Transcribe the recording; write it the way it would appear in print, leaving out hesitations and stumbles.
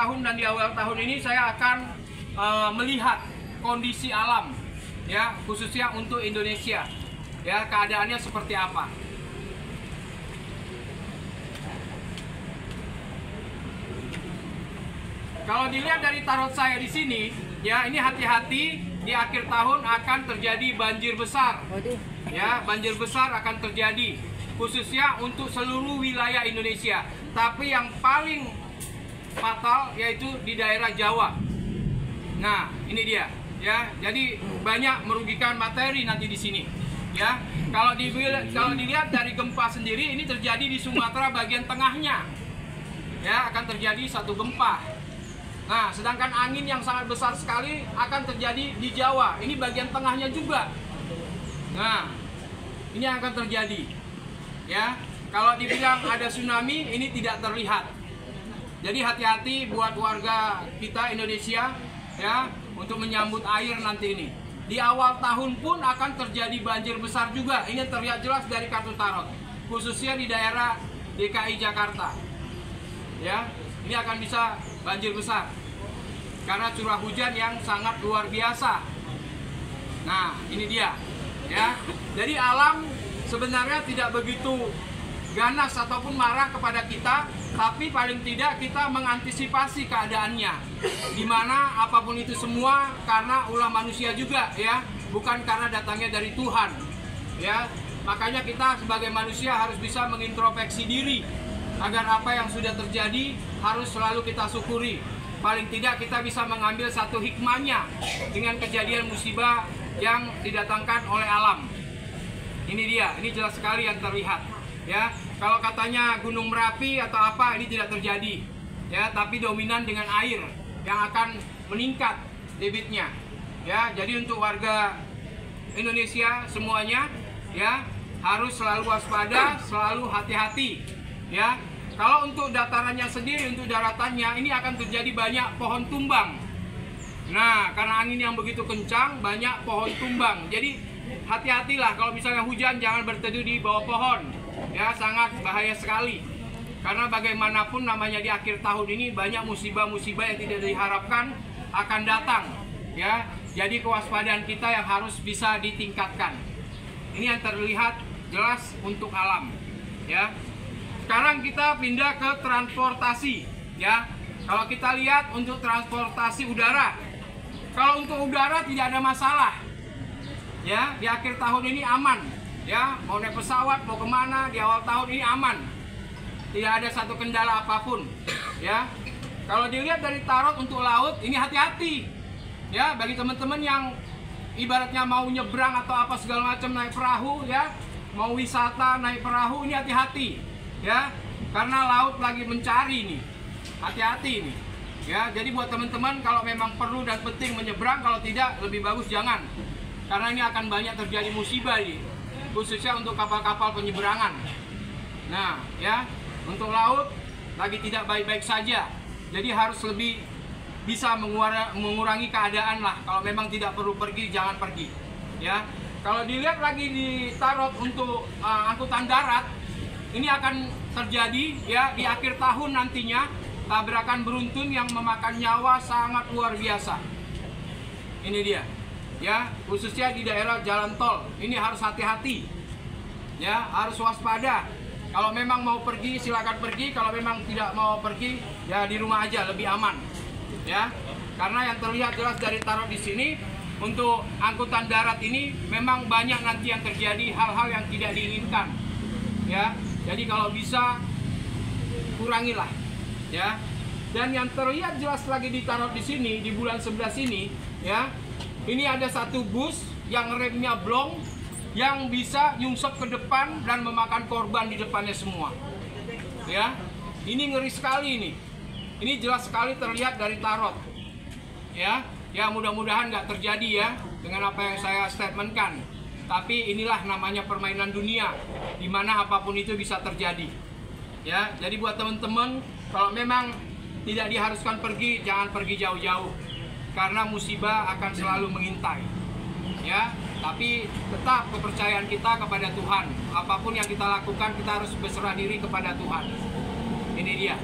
tahun dan di awal tahun ini saya akan melihat kondisi alam, ya, khususnya untuk Indonesia, ya, keadaannya seperti apa. Kalau dilihat dari tarot saya di sini, ya, ini hati-hati di akhir tahun akan terjadi banjir besar, ya, banjir besar akan terjadi, khususnya untuk seluruh wilayah Indonesia. Tapi yang paling fatal yaitu di daerah Jawa. Nah, ini dia, ya. Jadi banyak merugikan materi nanti di sini, ya. Kalau dilihat dari gempa sendiri, ini terjadi di Sumatera bagian tengahnya, ya, akan terjadi satu gempa. Nah, sedangkan angin yang sangat besar sekali akan terjadi di Jawa. Ini bagian tengahnya juga. Nah, ini yang akan terjadi, ya. Kalau dibilang ada tsunami, ini tidak terlihat. Jadi hati-hati buat warga kita Indonesia, ya, untuk menyambut air nanti ini. Di awal tahun pun akan terjadi banjir besar juga. Ini terlihat jelas dari kartu tarot, khususnya di daerah DKI Jakarta. Ya, ini akan bisa banjir besar karena curah hujan yang sangat luar biasa. Nah, ini dia, ya. Jadi alam sebenarnya tidak begitu ganas ataupun marah kepada kita, tapi paling tidak kita mengantisipasi keadaannya, dimana apapun itu semua karena ulah manusia juga, ya, bukan karena datangnya dari Tuhan, ya. Makanya kita sebagai manusia harus bisa mengintrospeksi diri agar apa yang sudah terjadi harus selalu kita syukuri. Paling tidak kita bisa mengambil satu hikmahnya dengan kejadian musibah yang didatangkan oleh alam. Ini dia, ini jelas sekali yang terlihat, ya. Kalau katanya Gunung Merapi atau apa, ini tidak terjadi, ya, tapi dominan dengan air yang akan meningkat debitnya, ya. Jadi untuk warga Indonesia semuanya, ya, harus selalu waspada, selalu hati-hati, ya. Kalau untuk datarannya sendiri, untuk daratannya, ini akan terjadi banyak pohon tumbang. Nah, karena angin yang begitu kencang, banyak pohon tumbang. Jadi hati-hatilah kalau misalnya hujan, jangan berteduh di bawah pohon, ya, sangat bahaya sekali. Karena bagaimanapun namanya di akhir tahun ini banyak musibah-musibah yang tidak diharapkan akan datang, ya. Jadi kewaspadaan kita yang harus bisa ditingkatkan. Ini yang terlihat jelas untuk alam, ya. Sekarang kita pindah ke transportasi, ya. Kalau kita lihat untuk transportasi udara, kalau untuk udara tidak ada masalah, ya. Di akhir tahun ini aman, ya. Mau naik pesawat, mau kemana, di awal tahun ini aman, tidak ada satu kendala apapun, ya. Kalau dilihat dari tarot untuk laut, ini hati-hati, ya. Bagi teman-teman yang ibaratnya mau nyebrang atau apa segala macam naik perahu, ya, mau wisata naik perahu, ini hati-hati, ya, karena laut lagi mencari nih, hati-hati nih, ya. Jadi buat teman-teman kalau memang perlu dan penting menyeberang, kalau tidak lebih bagus jangan, karena ini akan banyak terjadi musibah nih, khususnya untuk kapal-kapal penyeberangan. Nah, ya, untuk laut lagi tidak baik-baik saja, jadi harus lebih bisa mengurangi keadaan lah. Kalau memang tidak perlu pergi, jangan pergi, ya. Kalau dilihat lagi di tarot untuk angkutan darat, ini akan terjadi, ya, di akhir tahun nantinya, tabrakan beruntun yang memakan nyawa sangat luar biasa. Ini dia, ya, khususnya di daerah jalan tol. Ini harus hati-hati, ya, harus waspada. Kalau memang mau pergi silakan pergi, kalau memang tidak mau pergi ya di rumah aja, lebih aman, ya. Karena yang terlihat jelas dari tarot di sini untuk angkutan darat ini memang banyak nanti yang terjadi hal-hal yang tidak diinginkan, ya. Jadi kalau bisa kurangilah, ya. Dan yang terlihat jelas lagi di tarot di sini di bulan 11 ini, ya. Ini ada satu bus yang remnya blong yang bisa nyungsep ke depan dan memakan korban di depannya semua. Ya. Ini ngeri sekali ini. Ini jelas sekali terlihat dari tarot. Ya. Ya, mudah-mudahan nggak terjadi, ya, dengan apa yang saya statementkan. Tapi inilah namanya permainan dunia, di mana apapun itu bisa terjadi, ya. Jadi buat teman-teman, kalau memang tidak diharuskan pergi, jangan pergi jauh-jauh, karena musibah akan selalu mengintai, ya. Tapi tetap kepercayaan kita kepada Tuhan. Apapun yang kita lakukan, kita harus berserah diri kepada Tuhan. Ini dia.